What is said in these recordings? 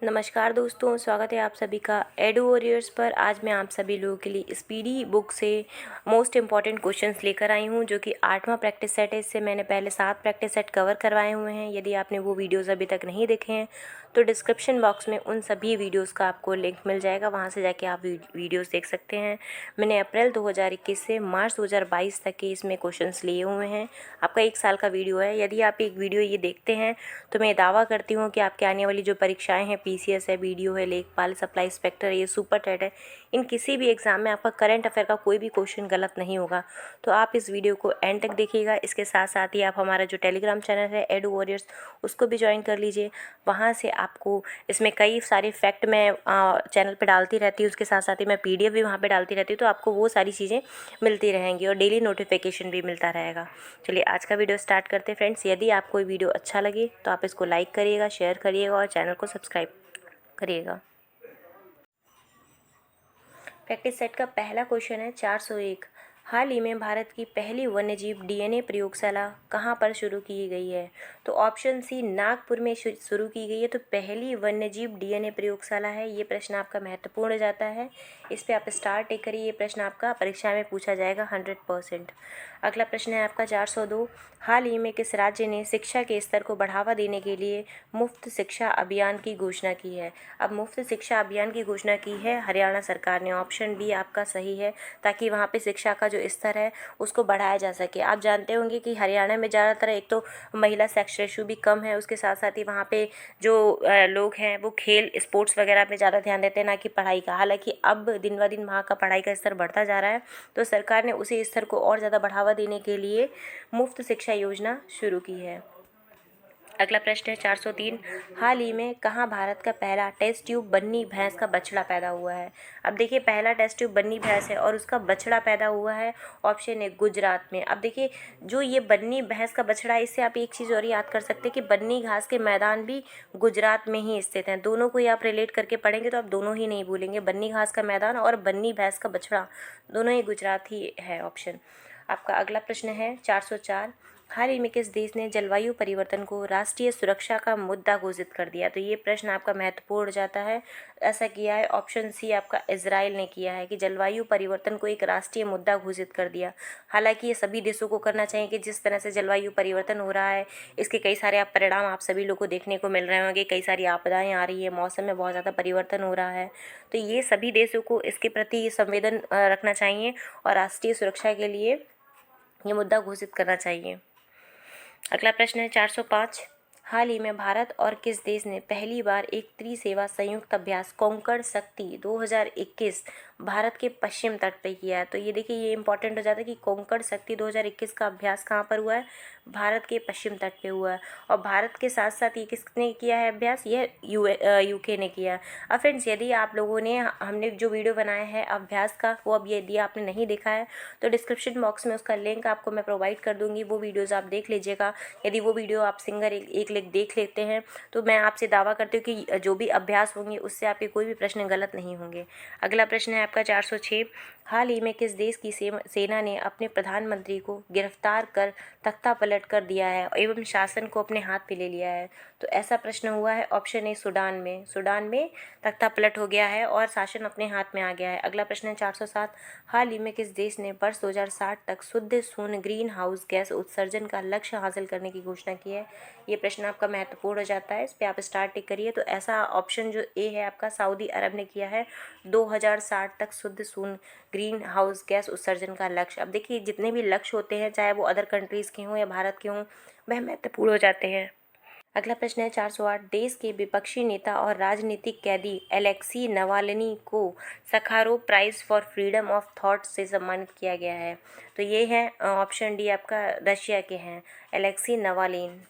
नमस्कार दोस्तों, स्वागत है आप सभी का एडू वॉरियर्स पर। आज मैं आप सभी लोगों के लिए स्पीडी बुक से मोस्ट इम्पॉर्टेंट क्वेश्चंस लेकर आई हूं, जो कि 8वां प्रैक्टिस सेट है। इससे मैंने पहले 7 प्रैक्टिस सेट कवर करवाए हुए हैं। यदि आपने वो वीडियोस अभी तक नहीं देखे हैं तो डिस्क्रिप्शन बॉक्स में उन सभी वीडियोस का आपको लिंक मिल जाएगा, वहां से जाके आप वीडियोस देख सकते हैं। मैंने अप्रैल 2021 से मार्च 2022 तक के इसमें क्वेश्चंस लिए हुए हैं। आपका 1 साल का वीडियो है। यदि आप एक वीडियो ये देखते हैं तो मैं दावा करती हूँ कि आपके आने वाली जो परीक्षाएं हैं, पीसीएस है, बीडीओ है, लेखपाल, सप्लाई इंस्पेक्टर है, ये सुपर टेट है, इन किसी भी एग्ज़ाम में आपका करंट अफेयर का कोई भी क्वेश्चन गलत नहीं होगा। तो आप इस वीडियो को एंड तक देखिएगा। इसके साथ साथ ही आप हमारा जो टेलीग्राम चैनल है एडू वॉरियर्स, उसको भी ज्वाइन कर लीजिए। वहाँ से आपको इसमें कई सारे फैक्ट मैं चैनल पे डालती रहती हूँ, उसके साथ साथ ही मैं पीडीएफ भी वहाँ पे डालती रहती हूँ, तो आपको वो सारी चीज़ें मिलती रहेंगी और डेली नोटिफिकेशन भी मिलता रहेगा। चलिए आज का वीडियो स्टार्ट करते हैं फ्रेंड्स। यदि आपको वीडियो अच्छा लगे तो आप इसको लाइक करिएगा, शेयर करिएगा और चैनल को सब्सक्राइब करिएगा। प्रैक्टिस सेट का पहला क्वेश्चन है 401। हाल ही में भारत की पहली वन्यजीव डीएनए प्रयोगशाला कहाँ पर शुरू की गई है? तो ऑप्शन सी नागपुर में शुरू की गई है। तो पहली वन्यजीव डीएनए प्रयोगशाला है। ये प्रश्न आपका महत्वपूर्ण हो जाता है, इस पे आप स्टार टिक करिए। ये प्रश्न आपका परीक्षा में पूछा जाएगा 100%। अगला प्रश्न है आपका 402। हाल ही में किस राज्य ने शिक्षा के स्तर को बढ़ावा देने के लिए मुफ्त शिक्षा अभियान की घोषणा की है? अब मुफ्त शिक्षा अभियान की घोषणा की है हरियाणा सरकार ने। ऑप्शन बी आपका सही है, ताकि वहाँ पे शिक्षा का जो स्तर है उसको बढ़ाया जा सके। आप जानते होंगे कि हरियाणा में ज़्यादातर एक तो महिला सेक्स रेशो भी कम है, उसके साथ साथ ही वहाँ पे जो लोग हैं वो खेल स्पोर्ट्स वगैरह पे ज़्यादा ध्यान देते हैं, ना कि पढ़ाई का। हालांकि अब दिन ब दिन वहाँ का पढ़ाई का स्तर बढ़ता जा रहा है, तो सरकार ने उसी स्तर को और ज़्यादा बढ़ावा देने के लिए मुफ्त शिक्षा योजना शुरू की है। अगला प्रश्न है 403। हाल ही में कहाँ भारत का पहला टेस्ट ट्यूब बन्नी भैंस का बछड़ा पैदा हुआ है? अब देखिए, पहला टेस्ट ट्यूब बन्नी भैंस है और उसका बछड़ा पैदा हुआ है। ऑप्शन है गुजरात में। अब देखिए, जो ये बन्नी भैंस का बछड़ा है, इससे आप एक चीज़ और याद कर सकते हैं कि बन्नी घास के मैदान भी गुजरात में ही स्थित हैं। दोनों को ही आप रिलेट करके पढ़ेंगे तो आप दोनों ही नहीं भूलेंगे, बन्नी घास का मैदान और बन्नी भैंस का बछड़ा, दोनों ही गुजरात ही है ऑप्शन। आपका अगला प्रश्न है 404। हाल ही में किस देश ने जलवायु परिवर्तन को राष्ट्रीय सुरक्षा का मुद्दा घोषित कर दिया? तो ये प्रश्न आपका महत्वपूर्ण हो जाता है। ऐसा किया है ऑप्शन सी आपका इजराइल ने किया है, कि जलवायु परिवर्तन को एक राष्ट्रीय मुद्दा घोषित कर दिया। हालांकि ये सभी देशों को करना चाहिए, कि जिस तरह से जलवायु परिवर्तन हो रहा है इसके कई सारे आप परिणाम आप सभी लोग को देखने को मिल रहे होंगे। कई सारी आपदाएं आ रही है, मौसम में बहुत ज़्यादा परिवर्तन हो रहा है, तो ये सभी देशों को इसके प्रति संवेदन रखना चाहिए और राष्ट्रीय सुरक्षा के लिए ये मुद्दा घोषित करना चाहिए। अगला प्रश्न है 405। हाल ही में भारत और किस देश ने पहली बार एक त्रिसेवा संयुक्त अभ्यास कोंकण शक्ति 2021 भारत के पश्चिम तट पे किया है? तो ये देखिए, ये इंपॉर्टेंट हो जाता है कि कोंकण शक्ति 2021 का अभ्यास कहाँ पर हुआ है? भारत के पश्चिम तट पे हुआ है। और भारत के साथ साथ ये किसने किया है अभ्यास? ये यूके ने किया है। अब फ्रेंड्स, यदि आप लोगों ने हमने जो वीडियो बनाया है अभ्यास का, वो अब यदि आपने नहीं देखा है तो डिस्क्रिप्शन बॉक्स में उसका लिंक आपको मैं प्रोवाइड कर दूंगी, वो वीडियोज़ आप देख लीजिएगा। यदि वो वीडियो आप सिंगर एक लेख देख लेते हैं तो मैं आपसे दावा करती हूँ कि जो भी अभ्यास होंगे उससे आपके कोई भी प्रश्न गलत नहीं होंगे। अगला प्रश्न है आपका 406। हाल ही में किस देश की सेना ने अपने प्रधानमंत्री को गिरफ्तार कर तख्ता पलट कर दिया है एवं शासन को अपने हाथ में ले लिया है? तो ऐसा प्रश्न हुआ है ऑप्शन ए सूडान में। सूडान में तख्ता पलट हो गया है और शासन अपने हाथ में आ गया है। अगला प्रश्न है 407। हाल ही में किस देश ने वर्ष 2060 तक शुद्ध शून्य ग्रीन हाउस गैस उत्सर्जन का लक्ष्य हासिल करने की घोषणा की है? ये प्रश्न आपका महत्वपूर्ण हो जाता है, इस पे आप स्टार टिक करिए। तो ऐसा ऑप्शन जो ए है आपका, सऊदी अरब ने किया है 2060 तक शुद्ध शून्य ग्रीन हाउस गैस उत्सर्जन का लक्ष्य। अब देखिए, जितने भी लक्ष्य होते हैं, चाहे वो अदर कंट्रीज़ के हों या भारत के हों, वह महत्वपूर्ण हो जाते हैं। अगला प्रश्न है 408। देश के विपक्षी नेता और राजनीतिक कैदी एलेक्सी नवाल्नी को Sakharov Prize for Freedom of Thought से सम्मानित किया गया है? तो ये है ऑप्शन डी आपका, रशिया के हैं एलेक्सी नवालिन।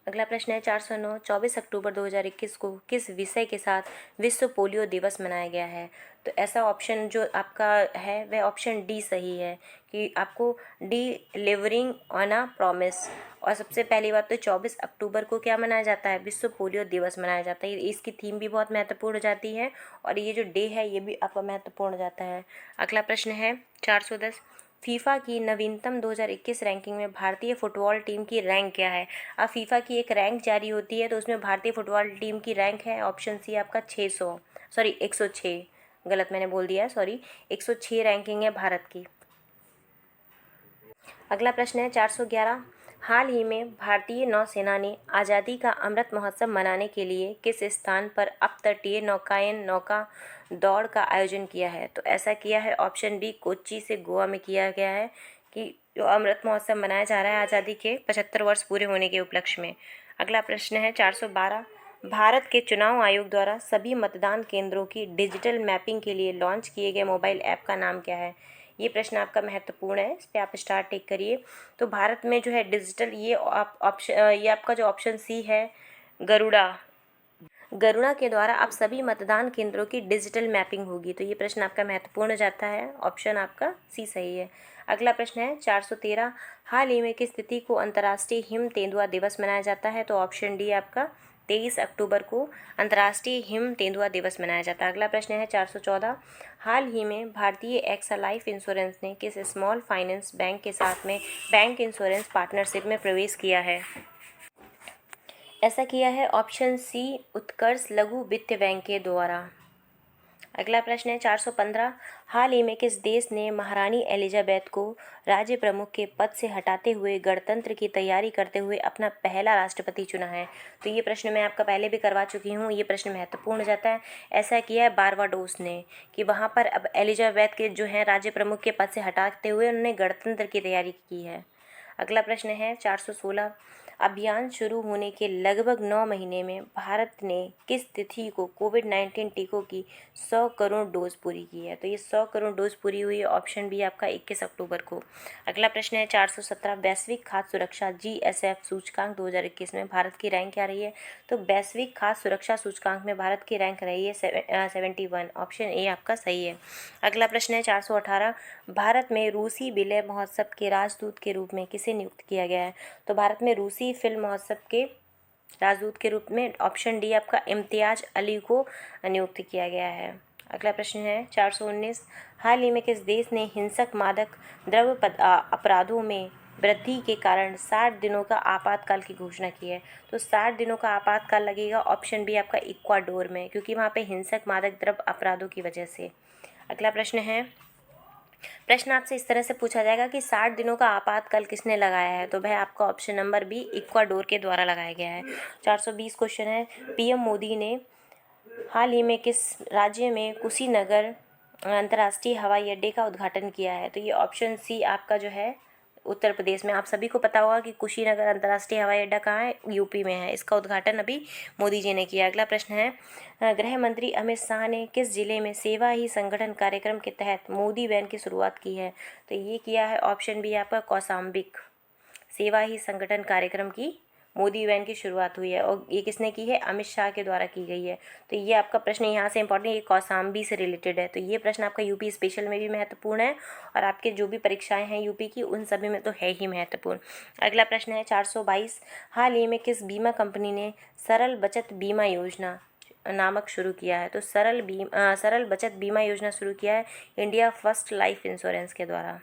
अगला प्रश्न है 409। 24 अक्टूबर 2021 को किस विषय के साथ विश्व पोलियो दिवस मनाया गया है? तो ऐसा ऑप्शन जो आपका है वह ऑप्शन डी सही है, कि आपको डिलीवरिंग ऑन अ प्रॉमिस। और सबसे पहली बात तो 24 अक्टूबर को क्या मनाया जाता है? विश्व पोलियो दिवस मनाया जाता है। इसकी थीम भी बहुत महत्वपूर्ण हो जाती है और ये जो डे है ये भी आपका महत्वपूर्ण हो जाता है। अगला प्रश्न है 410। फीफा की नवीनतम 2021 रैंकिंग में भारतीय फुटबॉल टीम की रैंक क्या है? अब फीफा की एक रैंक जारी होती है तो उसमें भारतीय फुटबॉल टीम की रैंक है ऑप्शन सी आपका 600, सॉरी 106, गलत मैंने बोल दिया है, सॉरी 106 रैंकिंग है भारत की। अगला प्रश्न है 411। हाल ही में भारतीय नौसेना ने आज़ादी का अमृत महोत्सव मनाने के लिए किस स्थान पर अपतटीय नौकायन नौका दौड़ का आयोजन किया है? तो ऐसा किया है ऑप्शन बी कोच्चि से गोवा में किया गया है कि जो अमृत महोत्सव मनाया जा रहा है आज़ादी के 75 वर्ष पूरे होने के उपलक्ष्य में। अगला प्रश्न है 412। भारत के चुनाव आयोग द्वारा सभी मतदान केंद्रों की डिजिटल मैपिंग के लिए लॉन्च किए गए मोबाइल ऐप का नाम क्या है? ये प्रश्न आपका महत्वपूर्ण है, इस पे आप स्टार टिक करिए। तो भारत में जो है डिजिटल ये आपका जो ऑप्शन सी है गरुड़ा, गरुड़ा के द्वारा आप सभी मतदान केंद्रों की डिजिटल मैपिंग होगी। तो ये प्रश्न आपका महत्वपूर्ण जाता है, ऑप्शन आपका सी सही है। अगला प्रश्न है 413। हाल ही में किस तिथि को अंतर्राष्ट्रीय हिम तेंदुआ दिवस मनाया जाता है? तो ऑप्शन डी आपका 23 अक्टूबर को अंतर्राष्ट्रीय हिम तेंदुआ दिवस मनाया जाता है। अगला प्रश्न है 414। हाल ही में भारतीय एक्सा लाइफ इंश्योरेंस ने किस स्मॉल फाइनेंस बैंक के साथ में बैंक इंश्योरेंस पार्टनरशिप में प्रवेश किया है? ऐसा किया है ऑप्शन सी उत्कर्ष लघु वित्त बैंक के द्वारा। अगला प्रश्न है 415। हाल ही में किस देश ने महारानी एलिजाबेथ को राज्य प्रमुख के पद से हटाते हुए गणतंत्र की तैयारी करते हुए अपना पहला राष्ट्रपति चुना है? तो ये प्रश्न मैं आपका पहले भी करवा चुकी हूँ, ये प्रश्न महत्वपूर्ण जाता है। ऐसा किया है बारबाडोस ने कि वहाँ पर अब एलिजाबेथ के जो हैं राज्य प्रमुख के पद से हटाते हुए उन्होंने गणतंत्र की तैयारी की है। अगला प्रश्न है 416। अभियान शुरू होने के लगभग 9 महीने में भारत ने किस तिथि को कोविड-19 टीकों की 100 करोड़ डोज पूरी की है? तो ये 100 करोड़ डोज पूरी हुई है, ऑप्शन बी आपका 21 अक्टूबर को। अगला प्रश्न है 417। वैश्विक खाद्य सुरक्षा GSF सूचकांक 2021 में भारत की रैंक क्या रही है? तो वैश्विक खाद्य सुरक्षा सूचकांक में भारत की रैंक रही है 71, ऑप्शन ए आपका सही है। अगला प्रश्न है 418। भारत में रूसी विलय महोत्सव के राजदूत के रूप में किसे नियुक्त किया गया है? तो भारत में रूसी फिल्म महोत्सव के राजदूत के रूप में ऑप्शन डी आपका इम्तियाज अली को नियुक्त किया गया है। अगला प्रश्न है 419। हाल ही में किस देश ने हिंसक मादक द्रव्य अपराधों में वृद्धि के कारण 60 दिनों का आपातकाल की घोषणा की है? तो 60 दिनों का आपातकाल लगेगा ऑप्शन बी आपका इक्वाडोर में, क्योंकि वहाँ पे हिंसक मादक द्रव्य अपराधों की वजह से। अगला प्रश्न आपसे इस तरह से पूछा जाएगा कि 60 दिनों का आपातकाल किसने लगाया है? तो वह आपका ऑप्शन नंबर बी इक्वाडोर के द्वारा लगाया गया है। 420 क्वेश्चन है। पीएम मोदी ने हाल ही में किस राज्य में कुशीनगर अंतर्राष्ट्रीय हवाई अड्डे का उद्घाटन किया है? तो ये ऑप्शन सी आपका जो है उत्तर प्रदेश में। आप सभी को पता होगा कि कुशीनगर अंतर्राष्ट्रीय हवाई अड्डा कहाँ है? यूपी में है। इसका उद्घाटन अभी मोदी जी ने किया। अगला प्रश्न है गृह मंत्री अमित शाह ने किस जिले में सेवा ही संगठन कार्यक्रम के तहत मोदी वैन की शुरुआत की है? तो ये किया है ऑप्शन बी आपका कौशाम्बिक। सेवा ही संगठन कार्यक्रम की मोदी वैन की शुरुआत हुई है और ये किसने की है? अमित शाह के द्वारा की गई है। तो ये आपका प्रश्न यहाँ से इंपॉर्टेंट, ये कौशाम्बी से रिलेटेड है। तो ये प्रश्न आपका यूपी स्पेशल में भी महत्वपूर्ण है और आपके जो भी परीक्षाएं हैं यूपी की उन सभी में तो है ही महत्वपूर्ण। अगला प्रश्न है 422। हाल ही में किस बीमा कंपनी ने सरल बचत बीमा योजना नामक शुरू किया है? तो सरल बचत बीमा योजना शुरू किया है इंडिया फर्स्ट लाइफ इंश्योरेंस के द्वारा।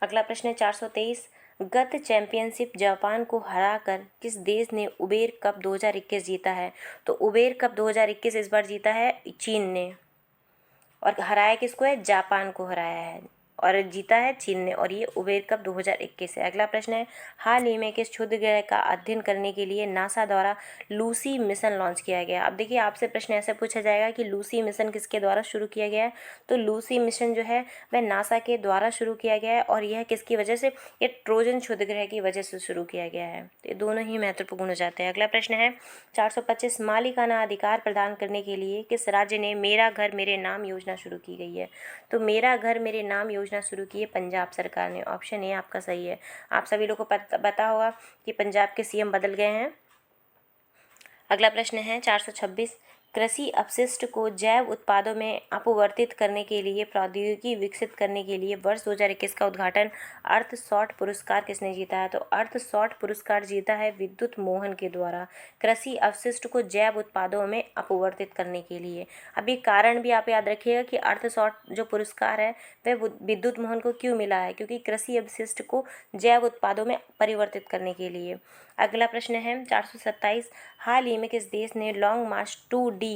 अगला प्रश्न है 423। गत चैंपियनशिप जापान को हराकर किस देश ने उबेर कप 2021 जीता है? तो उबेर कप 2021 इस बार जीता है चीन ने, और हराया किसको है? जापान को हराया है, और जीता है चीन ने, और ये उबेर कप 2021 है। अगला प्रश्न है हाल ही में किस क्षुद्र ग्रह का अध्ययन करने के लिए नासा द्वारा लूसी मिशन लॉन्च किया गया? अब देखिए आपसे प्रश्न ऐसे पूछा जाएगा कि लूसी मिशन किसके द्वारा शुरू किया गया है? तो लूसी मिशन जो है वह नासा के द्वारा शुरू किया गया है, और यह किसकी वजह से? ये ट्रोजन क्षुद्र ग्रह की वजह से शुरू किया गया है। तो ये दोनों ही महत्वपूर्ण हो जाते हैं। अगला प्रश्न है 425। मालिकाना अधिकार प्रदान करने के लिए किस राज्य ने मेरा घर मेरे नाम योजना शुरू की गई है? तो मेरा घर मेरे नाम योजना शुरू की है पंजाब सरकार ने, ऑप्शन ए आपका सही है। आप सभी लोगों को पता होगा कि पंजाब के सीएम बदल गए हैं। अगला प्रश्न है 426। कृषि अपशिष्ट को जैव उत्पादों में अपवर्तित करने के लिए प्रौद्योगिकी विकसित करने के लिए वर्ष 2021 का उद्घाटन अर्थशॉट पुरस्कार किसने जीता है? तो अर्थशॉट पुरस्कार जीता है विद्युत मोहन के द्वारा कृषि अपशिष्ट को जैव उत्पादों में अपवर्तित करने के लिए। अब ये कारण भी आप याद रखिएगा कि अर्थशॉट जो पुरस्कार है वह विद्युत मोहन को क्यों मिला है, क्योंकि कृषि अपशिष्ट को जैव उत्पादों में परिवर्तित करने के लिए। अगला प्रश्न है 427, हाल ही में किस देश ने लॉन्ग मार्च 2D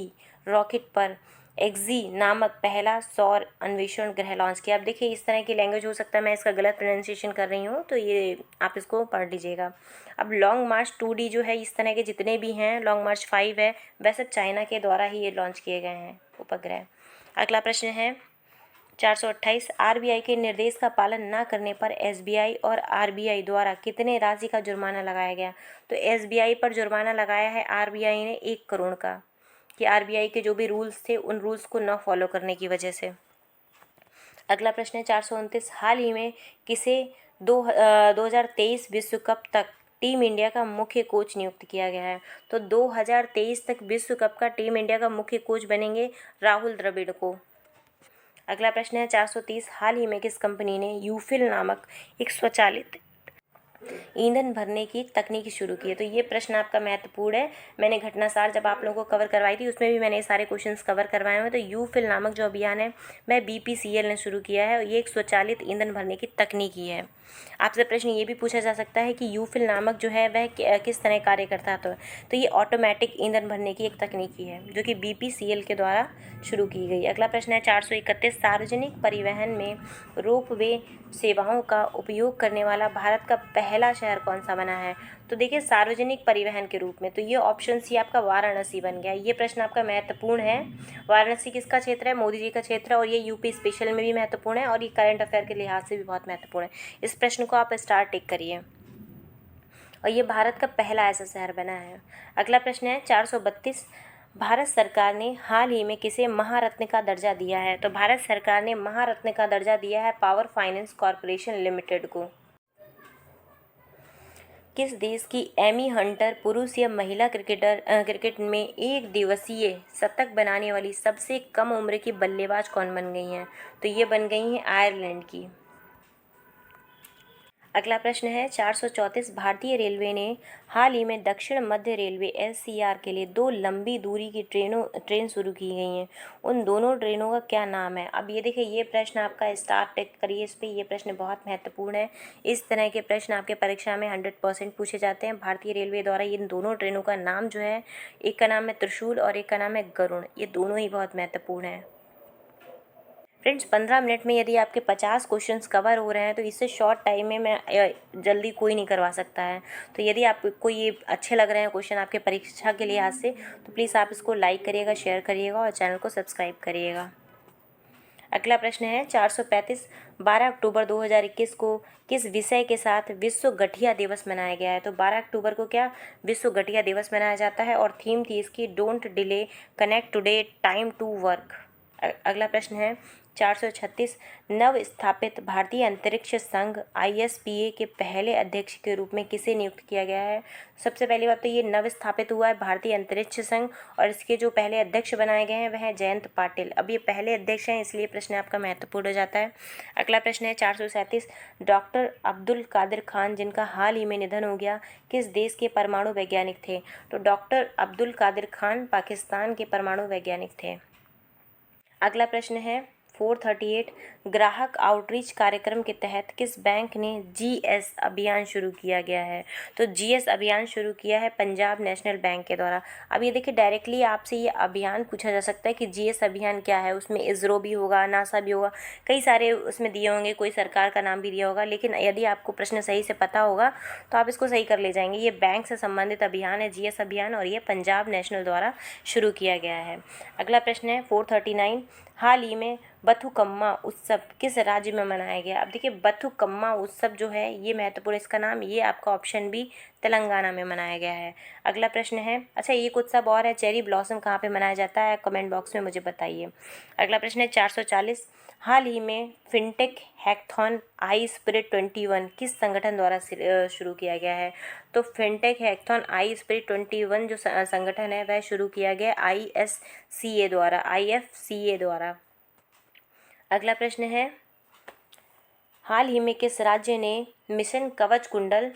रॉकेट पर एक्जी नामक पहला सौर अन्वेषण ग्रह लॉन्च किया? अब देखिए इस तरह की लैंग्वेज हो सकता है मैं इसका गलत प्रोनाउंसिएशन कर रही हूँ, तो ये आप इसको पढ़ लीजिएगा। अब लॉन्ग मार्च 2D जो है, इस तरह के जितने भी हैं, लॉन्ग मार्च 5 है, वैसे चाइना के द्वारा ही ये लॉन्च किए गए हैं उपग्रह। अगला प्रश्न है 428, आरबीआई के निर्देश का पालन न करने पर एसबीआई और आरबीआई द्वारा कितने राशि का जुर्माना लगाया गया? तो एसबीआई पर जुर्माना लगाया है आरबीआई ने 1 करोड़ का, कि आरबीआई के जो भी रूल्स थे उन रूल्स को न फॉलो करने की वजह से। अगला प्रश्न है 429, हाल ही में किसे 2023 विश्व कप तक टीम इंडिया का मुख्य कोच नियुक्त किया गया है? तो 2023 तक विश्व कप का टीम इंडिया का मुख्य कोच बनेंगे राहुल द्रविड़ को। अगला प्रश्न है 430, हाल ही में किस कंपनी ने यूफिल नामक एक स्वचालित ईंधन भरने की तकनीक शुरू की है? तो ये प्रश्न आपका महत्वपूर्ण है। मैंने घटनासार जब आप लोगों को कवर करवाई थी उसमें भी मैंने ये सारे क्वेश्चंस कवर करवाए हुए हैं। तो यूफिल नामक जो अभियान है वह बीपीसीएल ने शुरू किया है और ये एक स्वचालित ईंधन भरने की तकनीकी है। आपसे प्रश्न ये भी पूछा जा सकता है कि यूफिल नामक जो है वह किस तरह कार्य करता है? तो ये ऑटोमेटिक ईंधन भरने की एक तकनीकी है जो कि बीपीसीएल के द्वारा शुरू की गई। अगला प्रश्न है 431, सार्वजनिक परिवहन में रोपवे सेवाओं का उपयोग करने वाला भारत का पहला शहर कौन सा बना है? तो देखिए सार्वजनिक परिवहन के रूप में, तो ये ऑप्शन सी आपका वाराणसी बन गया। ये प्रश्न आपका महत्वपूर्ण है। वाराणसी किसका क्षेत्र है? मोदी जी का क्षेत्र है और ये यूपी स्पेशल में भी महत्वपूर्ण है और ये करंट अफेयर के लिहाज से भी बहुत महत्वपूर्ण है। इस प्रश्न को आप स्टार टिक करिए। और ये भारत का पहला ऐसा शहर बना है। अगला प्रश्न है 432, भारत सरकार ने हाल ही में किसे महारत्न का दर्जा दिया है? तो भारत सरकार ने महारत्न का दर्जा दिया है पावर फाइनेंस कॉरपोरेशन लिमिटेड को। किस देश की एमी हंटर पुरुष या महिला क्रिकेट में एक दिवसीय शतक बनाने वाली सबसे कम उम्र की बल्लेबाज कौन बन गई हैं? तो ये बन गई हैं आयरलैंड की। अगला प्रश्न है 434, भारतीय रेलवे ने हाल ही में दक्षिण मध्य रेलवे एससीआर के लिए 2 लंबी दूरी की ट्रेन शुरू की गई हैं। उन दोनों ट्रेनों का क्या नाम है? अब ये देखिए ये प्रश्न आपका स्टार टिक करिए इस पर, ये प्रश्न बहुत महत्वपूर्ण है। इस तरह के प्रश्न आपके परीक्षा में 100% पूछे जाते हैं। भारतीय रेलवे द्वारा इन दोनों ट्रेनों का नाम जो है, एक का नाम है त्रिशूल और एक का नाम है गरुड़। ये दोनों ही बहुत महत्वपूर्ण है। फ्रेंड्स 15 मिनट में यदि आपके 50 क्वेश्चंस कवर हो रहे हैं तो इससे शॉर्ट टाइम में मैं जल्दी कोई नहीं करवा सकता है। तो यदि आपको ये अच्छे लग रहे हैं क्वेश्चन आपके परीक्षा के लिहाज से, तो प्लीज़ आप इसको लाइक करिएगा, शेयर करिएगा और चैनल को सब्सक्राइब करिएगा। अगला प्रश्न है 435, 12 अक्टूबर 2021 को किस विषय के साथ विश्व गठिया दिवस मनाया गया है? तो 12 अक्टूबर को क्या विश्व गठिया दिवस मनाया जाता है और थीम थी इसकी don't delay connect today time to work. अगला प्रश्न है 436, नव स्थापित भारतीय अंतरिक्ष संघ ISPA के पहले अध्यक्ष के रूप में किसे नियुक्त किया गया है? सबसे पहली बात तो ये नव स्थापित हुआ है भारतीय अंतरिक्ष संघ और इसके जो पहले अध्यक्ष बनाए गए हैं वह हैं जयंत पाटिल। अब ये पहले अध्यक्ष हैं इसलिए प्रश्न आपका महत्वपूर्ण हो जाता है। अगला प्रश्न है 437, डॉक्टर अब्दुल कादिर खान जिनका हाल ही में निधन हो गया किस देश के परमाणु वैज्ञानिक थे? तो डॉक्टर अब्दुल कादिर खान पाकिस्तान के परमाणु वैज्ञानिक थे। अगला प्रश्न है 438, ग्राहक आउटरीच कार्यक्रम के तहत किस बैंक ने GS अभियान शुरू किया गया है? तो GS अभियान शुरू किया है पंजाब नेशनल बैंक के द्वारा। अब ये देखिए डायरेक्टली आपसे ये अभियान पूछा जा सकता है कि GS अभियान क्या है। उसमें इसरो भी होगा, नासा भी होगा, कई सारे उसमें दिए होंगे, कोई सरकार का नाम भी दिया होगा। लेकिन यदि आपको प्रश्न सही से पता होगा तो आप इसको सही कर ले जाएंगे। ये बैंक से संबंधित अभियान है GS अभियान और ये पंजाब नेशनल द्वारा शुरू किया गया है। अगला प्रश्न है 439, हाल ही में बथुकम्मा उत्सव किस राज्य में मनाया गया? अब देखिए बथुकम्मा उत्सव जो है ये महत्वपूर्ण, इसका नाम ये आपका ऑप्शन बी तेलंगाना में मनाया गया है। अगला प्रश्न है, अच्छा एक उत्सव और है, चेरी ब्लॉसम कहाँ पे मनाया जाता है? कमेंट बॉक्स में मुझे बताइए। अगला प्रश्न है 440, हाल ही में फिनटेक हैकथॉन आई स्पिरिट 21 किस संगठन द्वारा शुरू किया गया है? तो फिनटेक हैकथॉन आई स्पिरिट 21 जो संगठन है वह शुरू किया गया IFCA द्वारा। अगला प्रश्न है, हाल ही में किस राज्य ने मिशन कवच कुंडल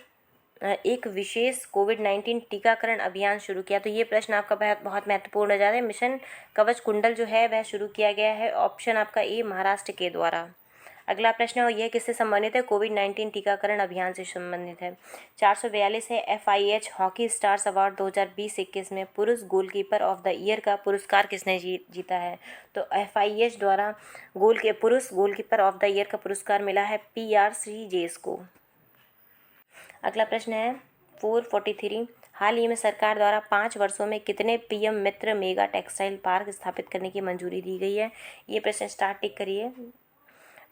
एक विशेष कोविड-19 टीकाकरण अभियान शुरू किया? तो ये प्रश्न आपका बहुत महत्वपूर्ण हो जाता है। मिशन कवच कुंडल जो है वह शुरू किया गया है, ऑप्शन आपका ए महाराष्ट्र के द्वारा। अगला प्रश्न है, और यह किससे संबंधित है? कोविड-19 टीकाकरण अभियान से संबंधित है। 442 है, FIH हॉकी स्टार्स अवार्ड 2020-21 में पुरुष गोलकीपर ऑफ द ईयर का पुरस्कार किसने जीता है? तो FIH द्वारा पुरुष गोलकीपर ऑफ द ईयर का पुरस्कार मिला है PR श्रीजेश को। अगला प्रश्न है 443, हाल ही में सरकार द्वारा 5 वर्षों में कितने PM मित्र मेगा टेक्सटाइल पार्क स्थापित करने की मंजूरी दी गई है? ये प्रश्न स्टार्ट टिक करिए।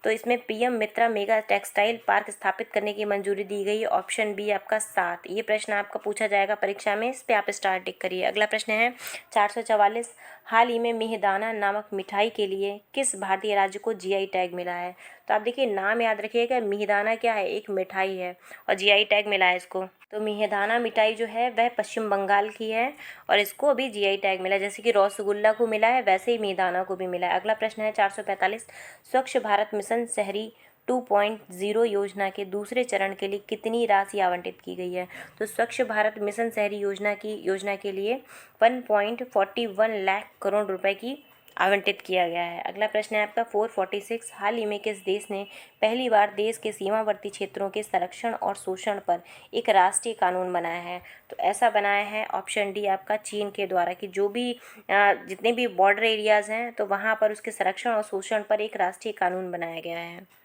तो इसमें PM मित्रा मेगा टेक्सटाइल पार्क स्थापित करने की मंजूरी दी गई है, ऑप्शन बी आपका 7। ये प्रश्न आपका पूछा जाएगा परीक्षा में, इस पे आप स्टार टिक करिए। अगला प्रश्न है 444, हाल ही में मिहिदाना नामक मिठाई के लिए किस भारतीय राज्य को GI टैग मिला है? तो आप देखिए नाम याद रखिएगा, मिहिदाना क्या है? एक मिठाई है और GI टैग मिला है इसको। तो मिहिदाना मिठाई जो है वह पश्चिम बंगाल की है और इसको अभी GI टैग मिला है। जैसे कि रसगुल्ला को मिला है वैसे ही मिहिदाना को भी मिला है। अगला प्रश्न है 445, स्वच्छ भारत मिशन शहरी 2.0 योजना के दूसरे चरण के लिए कितनी राशि आवंटित की गई है? तो स्वच्छ भारत मिशन शहरी योजना के लिए 1.41 लाख करोड़ रुपए की आवंटित किया गया है। अगला प्रश्न है आपका 446, हाल ही में किस देश ने पहली बार देश के सीमावर्ती क्षेत्रों के संरक्षण और शोषण पर एक राष्ट्रीय कानून बनाया है? तो ऐसा बनाया है ऑप्शन डी आपका चीन के द्वारा, कि जो भी जितने भी बॉर्डर एरियाज़ हैं तो वहाँ पर उसके संरक्षण और शोषण पर एक राष्ट्रीय कानून बनाया गया है।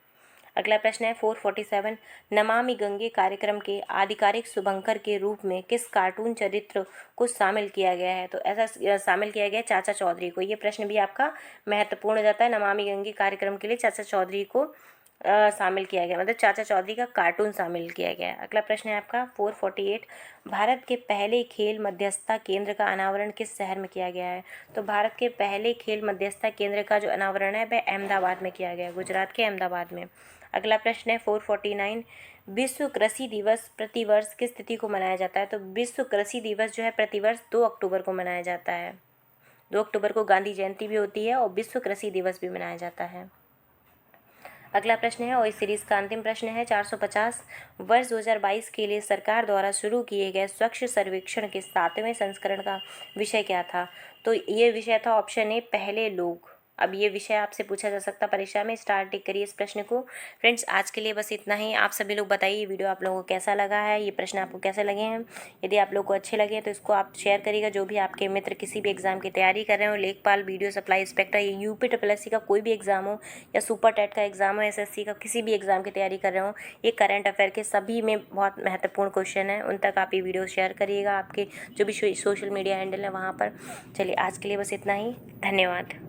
अगला प्रश्न है 447, नमामि गंगे कार्यक्रम के आधिकारिक शुभंकर के रूप में किस कार्टून चरित्र को शामिल किया गया है? तो ऐसा शामिल किया गया चाचा चौधरी को। ये प्रश्न भी आपका महत्वपूर्ण हो जाता है। नमामि गंगे कार्यक्रम के लिए चाचा चौधरी को शामिल किया गया, मतलब चाचा चौधरी का कार्टून शामिल किया गया। अगला प्रश्न है आपका 448, भारत के पहले खेल मध्यस्थता केंद्र का अनावरण किस शहर में किया गया है? तो भारत के पहले खेल मध्यस्थता केंद्र का जो अनावरण है वह अहमदाबाद में किया गया, गुजरात के अहमदाबाद में। अगला प्रश्न है 449, विश्व कृषि दिवस प्रतिवर्ष किस तिथि को मनाया जाता है? तो विश्व कृषि दिवस जो है प्रतिवर्ष 2 अक्टूबर को मनाया जाता है। 2 अक्टूबर को गांधी जयंती भी होती है और विश्व कृषि दिवस भी मनाया जाता है। अगला प्रश्न है, और इस सीरीज का अंतिम प्रश्न है 450, वर्ष 2022 के लिए सरकार द्वारा शुरू किए गए स्वच्छ सर्वेक्षण के 7वें संस्करण का विषय क्या था? तो ये विषय था ऑप्शन ए पहले लोग। अब ये विषय आपसे पूछा जा सकता परीक्षा में, स्टार टिक करिए इस प्रश्न को। फ्रेंड्स आज के लिए बस इतना ही। आप सभी लोग बताइए ये वीडियो आप लोगों को कैसा लगा है, ये प्रश्न आपको कैसे लगे हैं। यदि आप लोग को अच्छे लगे तो इसको आप शेयर करिएगा। जो भी आपके मित्र किसी भी एग्जाम की तैयारी कर रहे हो, लेखपाल, वीडियो सप्लाई इंस्पेक्टर, या UPSSC का कोई भी एग्जाम हो या सुपर टेट का एग्जाम हो, SSC का किसी भी एग्जाम की तैयारी कर रहे हो, ये करंट अफेयर के सभी में बहुत महत्वपूर्ण क्वेश्चन है, उन तक आप ये वीडियो शेयर करिएगा आपके जो भी सोशल मीडिया हैंडल है वहाँ पर। चलिए आज के लिए बस इतना ही, धन्यवाद।